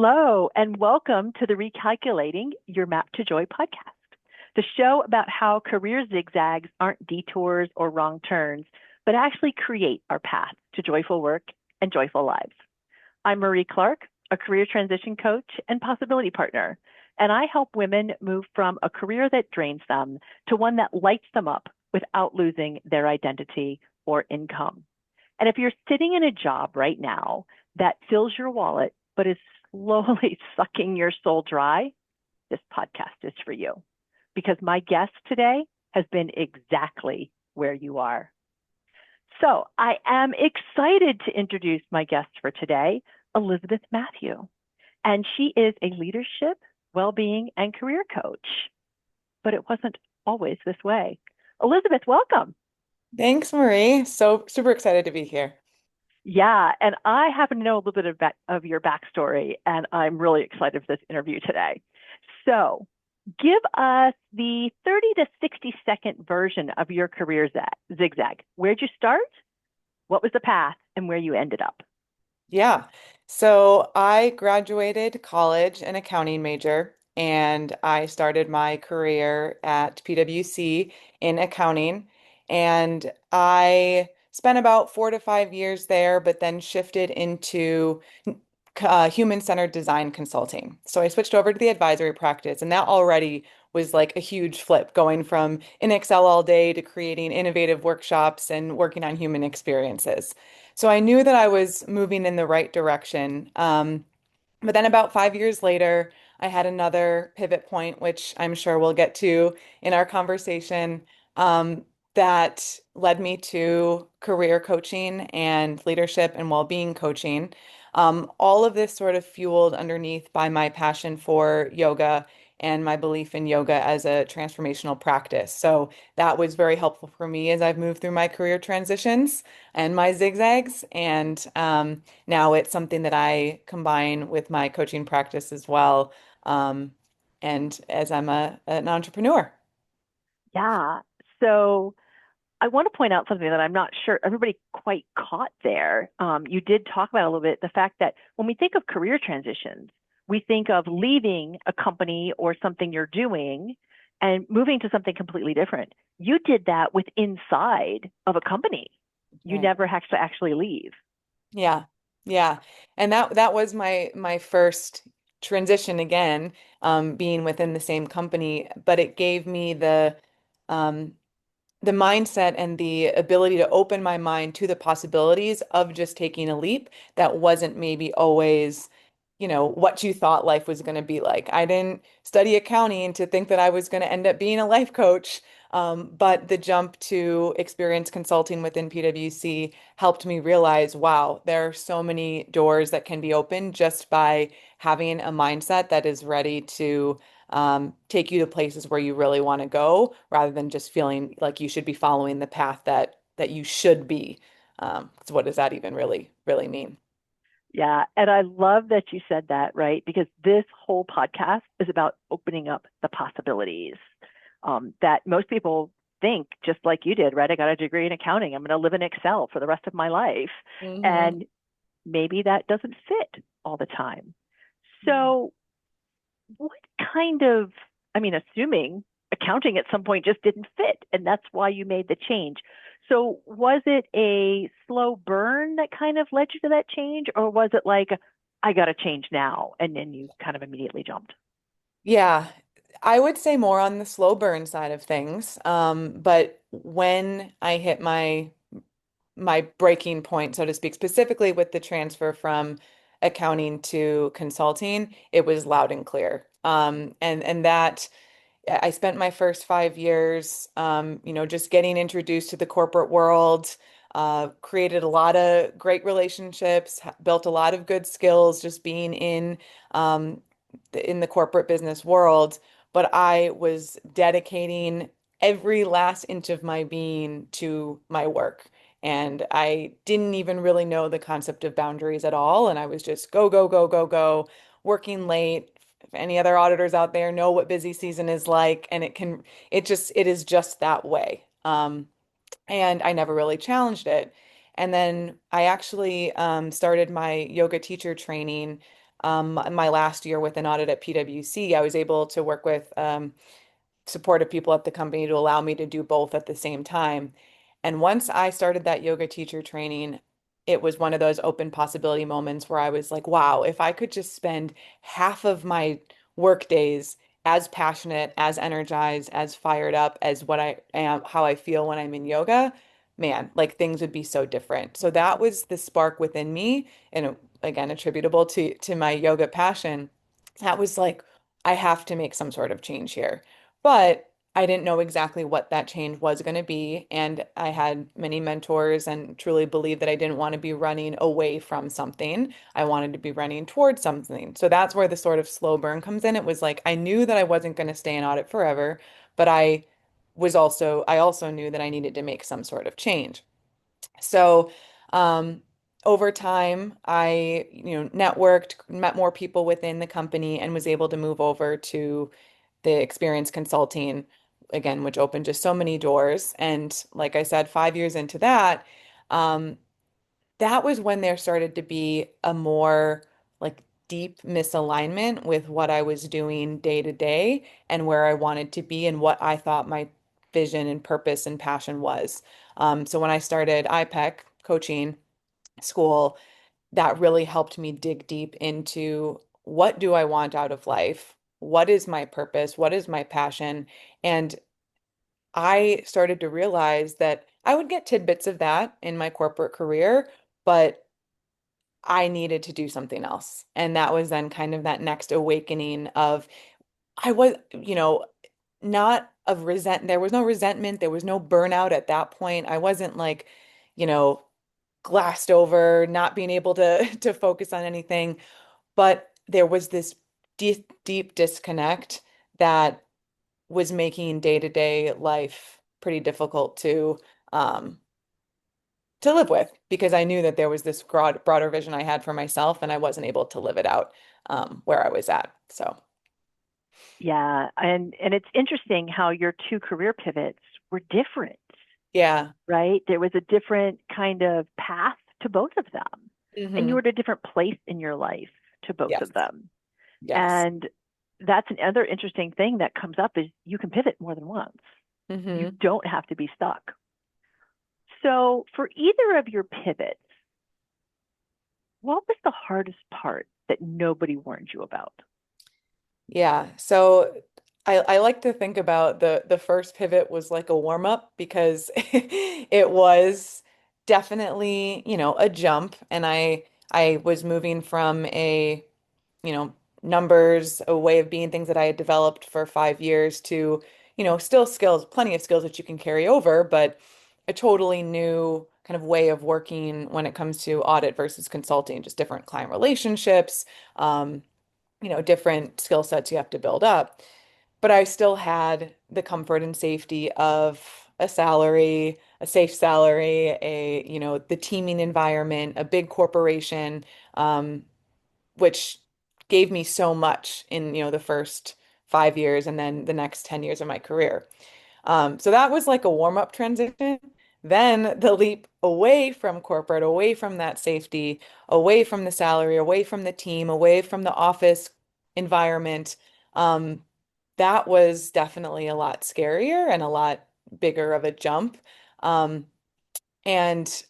Hello, and welcome to the Recalculating Your Map to Joy podcast, the show about how career zigzags aren't detours or wrong turns, but actually create our path to joyful work and joyful lives. I'm Marie Clark, a career transition coach and possibility partner, and I help women move from a career that drains them to one that lights them up without losing their identity or income. And if you're sitting in a job right now that fills your wallet, but is slowly sucking your soul dry, this podcast is for you. Because my guest today has been exactly where you are. So I am excited to introduce my guest for today, Elizabeth Mathieu. And she is a leadership, well-being, and career coach. But it wasn't always this way. Elizabeth, welcome. Thanks, Marie. So super excited to be here. Yeah, and I happen to know a little bit of your backstory, and I'm really excited for this interview today. So, give us the 30 to 60-second version of your career zigzag. Where'd you start? What was the path, and where you ended up? Yeah. So I graduated college an accounting major and I started my career at PwC in accounting. And I spent about 4 to 5 years there, but then shifted into human-centered design consulting. So I switched over to the advisory practice, and that already was like a huge flip, going from in Excel all day to creating innovative workshops and working on human experiences. So I knew that I was moving in the right direction. But then about 5 years later, I had another pivot point, which I'm sure we'll get to in our conversation, that led me to career coaching and leadership and well-being coaching. All of this sort of fueled underneath by my passion for yoga and my belief in yoga as a transformational practice. So that was very helpful for me as I've moved through my career transitions and my zigzags. And now it's something that I combine with my coaching practice as well. Um, and as an entrepreneur. Yeah. So, I want to point out something that I'm not sure everybody quite caught there. You did talk about a little bit the fact that when we think of career transitions, we think of leaving a company or something you're doing and moving to something completely different. You did that with inside of a company. You Right. never have to actually leave. Yeah. Yeah. And that was my first transition again, being within the same company, but it gave me um the mindset and the ability to open my mind to the possibilities of just taking a leap that wasn't maybe always, what you thought life was going to be like. I didn't study accounting to think that I was going to end up being a life coach. But the jump to experience consulting within PwC helped me realize, wow, there are so many doors that can be opened just by having a mindset that is ready to take you to places where you really want to go, rather than just feeling like you should be following the path that you should be. So what does that even really mean? Yeah. And I love that you said that, right? Because this whole podcast is about opening up the possibilities that most people think, just like you did, right? I got a degree in accounting. I'm going to live in Excel for the rest of my life. Hmm. And maybe that doesn't fit all the time. Yeah. So, what kind of, I mean, assuming accounting at some point just didn't fit, and that's why you made the change. So, was it a slow burn that kind of led you to that change, or was it like, I got to change now, and then you kind of immediately jumped? Yeah, I would say more on the slow burn side of things. But when I hit my breaking point, so to speak, specifically with the transfer from accounting to consulting, it was loud and clear. And that I spent my first 5 years, just getting introduced to the corporate world, created a lot of great relationships, built a lot of good skills just being um, in the corporate business world. But I was dedicating every last inch of my being to my work. And I didn't even really know the concept of boundaries at all. And I was just go, go, go, go, go, working late. If any other auditors out there know what busy season is like, and it is just that way. And I never really challenged it. And then I actually started my yoga teacher training my last year with an audit at PwC, I was able to work with supportive people at the company to allow me to do both at the same time. And once I started that yoga teacher training, it was one of those open possibility moments where I was like, wow, if I could just spend half of my work days as passionate, as energized, as fired up as what I am, how I feel when I'm in yoga, man, like things would be so different. So that was the spark within me, and again, attributable to my yoga passion. That was like, I have to make some sort of change here. But I didn't know exactly what that change was going to be. And I had many mentors and truly believed that I didn't want to be running away from something. I wanted to be running towards something. So that's where the sort of slow burn comes in. It was like I knew that I wasn't going to stay in audit forever, but I also knew that I needed to make some sort of change. So, over time, networked, met more people within the company, and was able to move over to the experience consulting again, which opened just so many doors. And like I said, 5 years into that, um, that was when there started to be a more like deep misalignment with what I was doing day to day and where I wanted to be and what I thought my vision and purpose and passion was. So when I started IPEC coaching school, that really helped me dig deep into what do I want out of life? What is my purpose? What is my passion? And I started to realize that I would get tidbits of that in my corporate career, but I needed to do something else. And that was then kind of that next awakening of I was, not of there was no resentment, there was no burnout at that point. I wasn't like, you know, glassed over, not being able to to focus on anything, but there was this deep disconnect that was making day-to-day life pretty difficult um to live with because I knew that there was this broader vision I had for myself and I wasn't able to live it out where I was at. So, Yeah, and it's interesting how your two career pivots were different, yeah. right? There was a different kind of path to both of them. And you Hmm. were at a different place in your life to both Yes. of them. Yes. And that's another interesting thing that comes up is you can pivot more than once. You Hmm. don't have to be stuck. So for either of your pivots, what was the hardest part that nobody warned you about? Yeah. So I like to think about the first pivot was like a warm up because it was definitely, a jump. And I was moving from a, you know, numbers, a way of being, things that I had developed for 5 years to, still skills, plenty of skills that you can carry over, but a totally new kind of way of working when it comes to audit versus consulting, just different client relationships, um, different skill sets you have to build up. But I still had the comfort and safety of a salary, a safe salary, the teaming environment, a big corporation, um, which gave me so much in, the first 5 years and then the next 10 years of my career. So that was like a warm-up transition. Then the leap away from corporate, away from that safety, away from the salary, away from the team, away from the office environment. Um, that was definitely a lot scarier and a lot bigger of a jump. Um, and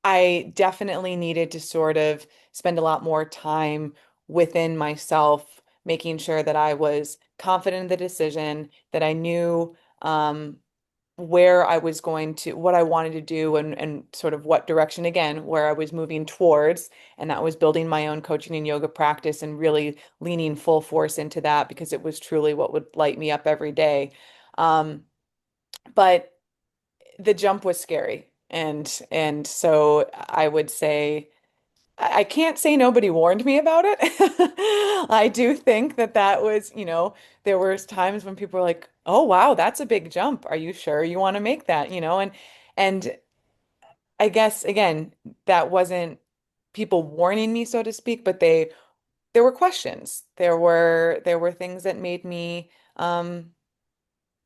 I definitely needed to sort of spend a lot more time within myself, making sure that I was confident in the decision, that I knew where I was going to, what I wanted to do, and sort of what direction, again, where I was moving towards. And that was building my own coaching and yoga practice and really leaning full force into that because it was truly what would light me up every day. Um, but the jump was scary. And so I would say I can't say nobody warned me about it. I do think that was, there were times when people were like, "Oh wow, that's a big jump. Are you sure you want to make that?" And I guess again, that wasn't people warning me, so to speak, but there were questions. There were things that made me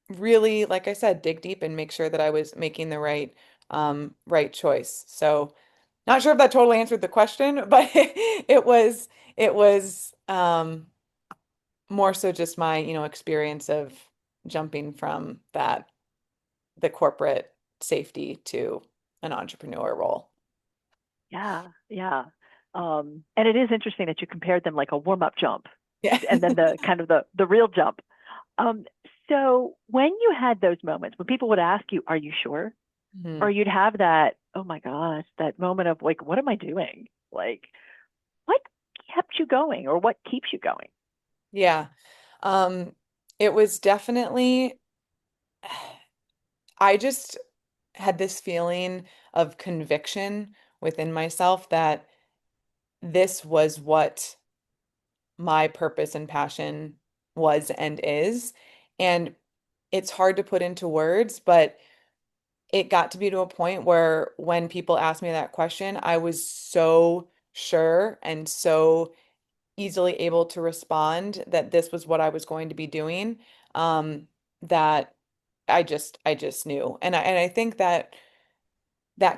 really, like I said, dig deep and make sure that I was making the right choice. So Not sure if that totally answered the question, but it was more so just my, experience of jumping from the corporate safety to an entrepreneur role. Yeah, yeah. And it is interesting that you compared them like a warm-up jump Yeah. and then the kind of the real jump. Um, so when you had those moments, when people would ask you, "Are you sure?" Or Mhm. you'd have that, "Oh my gosh," that moment of like, "What am I doing?" Like, what kept you going, or what keeps you going? Yeah. Um, it was definitely, I just had this feeling of conviction within myself that this was what my purpose and passion was and is. And it's hard to put into words, but it got to be to a point where when people asked me that question, I was so sure and so easily able to respond that this was what I was going to be doing, that I just knew. And I think that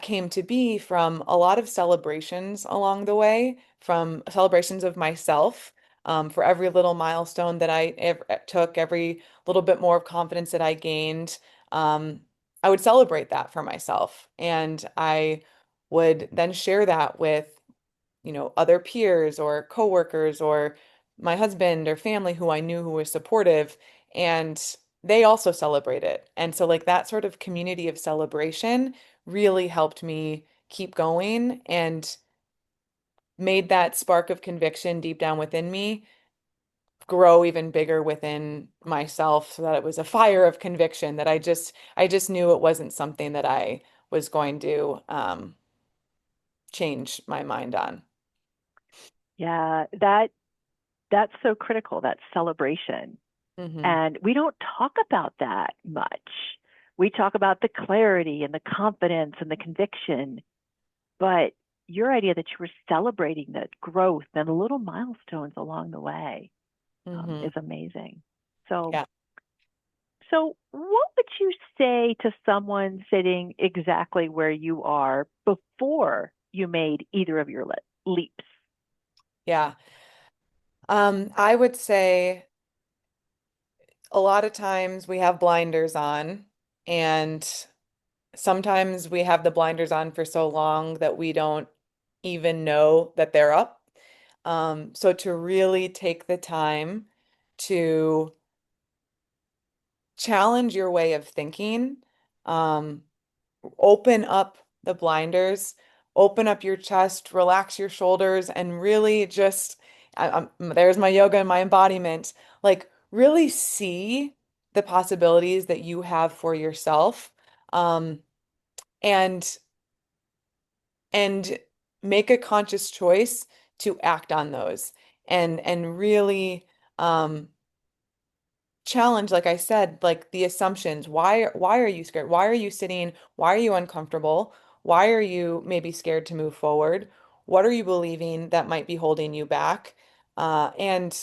came to be from a lot of celebrations along the way, from celebrations of myself, for every little milestone that I took, every little bit more of confidence that I gained. Um, I would celebrate that for myself. And I would then share that with, other peers or coworkers or my husband or family who I knew who was supportive. And they also celebrate it. And so, like, that sort of community of celebration really helped me keep going and made that spark of conviction deep down within me grow even bigger within myself, so that it was a fire of conviction that I just knew it wasn't something that I was going to change my mind on. Yeah, that's so critical, that celebration. Hmm. And we don't talk about that much. We talk about the clarity and the confidence and the conviction, but your idea that you were celebrating the growth and the little milestones along the way Hmm. is amazing. So, Yeah. so what would you say to someone sitting exactly where you are before you made either of your leaps? Yeah. I would say a lot of times we have blinders on, and sometimes we have the blinders on for so long that we don't even know that they're up. So to really take the time to challenge your way of thinking, um, open up the blinders, open up your chest, relax your shoulders, and really just, there's my yoga and my embodiment, like really see the possibilities that you have for yourself, um, and and make a conscious choice to act on those and really um challenge, like I said, like the assumptions. Why are you scared? Why are you sitting? Why are you uncomfortable? Why are you maybe scared to move forward? What are you believing that might be holding you back? And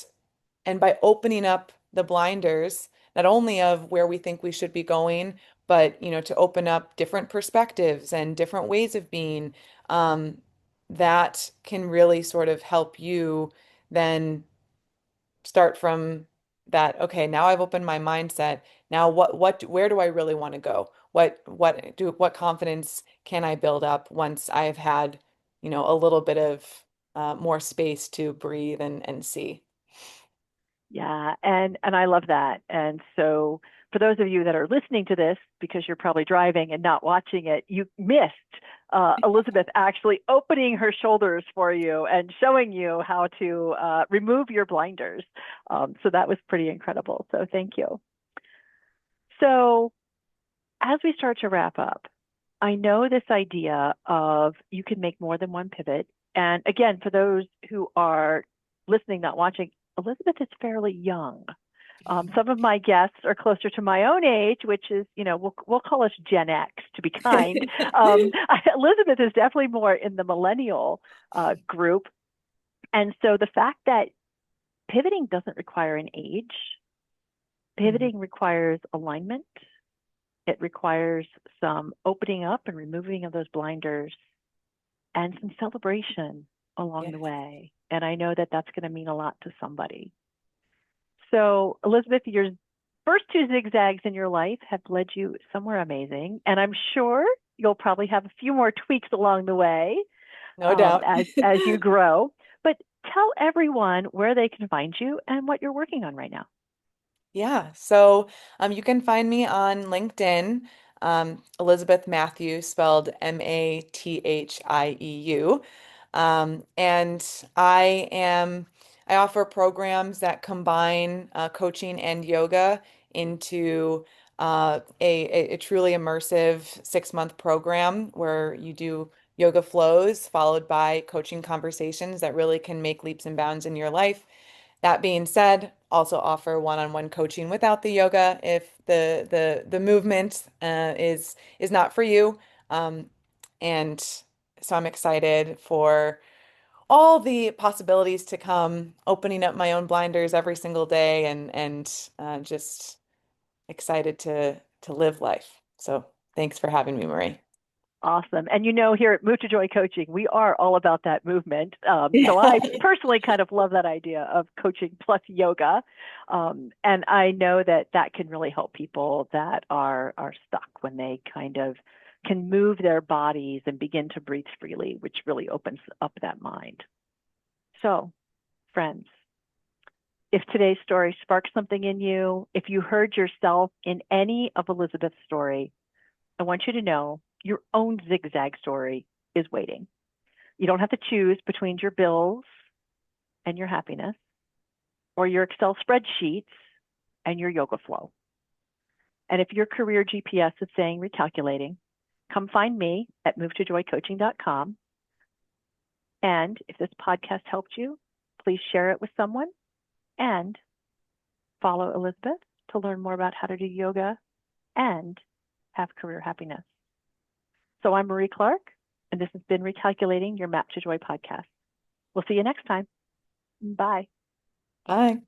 by opening up the blinders, not only of where we think we should be going, but to open up different perspectives and different ways of being, um, that can really sort of help you then start from that, okay, now I've opened my mindset. Now where do I really want to go? What confidence can I build up once I've had, a little bit of more space to breathe and see. Yeah, and I love that. And so for those of you that are listening to this, because you're probably driving and not watching it, you missed Elizabeth actually opening her shoulders for you and showing you how to remove your blinders. So that was pretty incredible. So thank you. So as we start to wrap up, I know this idea of you can make more than one pivot. And again, for those who are listening, not watching, Elizabeth is fairly young. Some of my guests are closer to my own age, which is, we'll call us Gen X to be kind. Elizabeth is definitely more in the millennial group. And so the fact that pivoting doesn't require an age, Mhm. pivoting requires alignment. It requires some opening up and removing of those blinders. and some celebration along the Yes. way. And I know that that's going to mean a lot to somebody. So, Elizabeth, your first two zigzags in your life have led you somewhere amazing. And I'm sure you'll probably have a few more tweaks along the way No doubt. as you grow. But tell everyone where they can find you and what you're working on right now. Yeah, so you can find me on LinkedIn, Elizabeth Mathieu, spelled Mathieu. And I offer programs that combine coaching and yoga into a truly immersive 6-month program where you do yoga flows followed by coaching conversations that really can make leaps and bounds in your life. That being said, also offer one-on-one coaching without the yoga if the movement is not for you. Um, and so I'm excited for all the possibilities to come, opening up my own blinders every single day, and just excited to live life. So thanks for having me, Marie. Awesome. And here at Move to Joy Coaching, we are all about that movement. So I personally kind of love that idea of coaching plus yoga. And I know that that can really help people that are stuck when they kind of can move their bodies and begin to breathe freely, which really opens up that mind. So, friends, if today's story sparked something in you, if you heard yourself in any of Elizabeth's story, I want you to know your own zigzag story is waiting. You don't have to choose between your bills and your happiness or your Excel spreadsheets and your yoga flow. And if your career GPS is saying recalculating, come find me at movetojoycoaching.com. And if this podcast helped you, please share it with someone and follow Elizabeth to learn more about how to do yoga and have career happiness. So I'm Marie Clark, and this has been Recalculating Your Map to Joy podcast. We'll see you next time. Bye. Bye.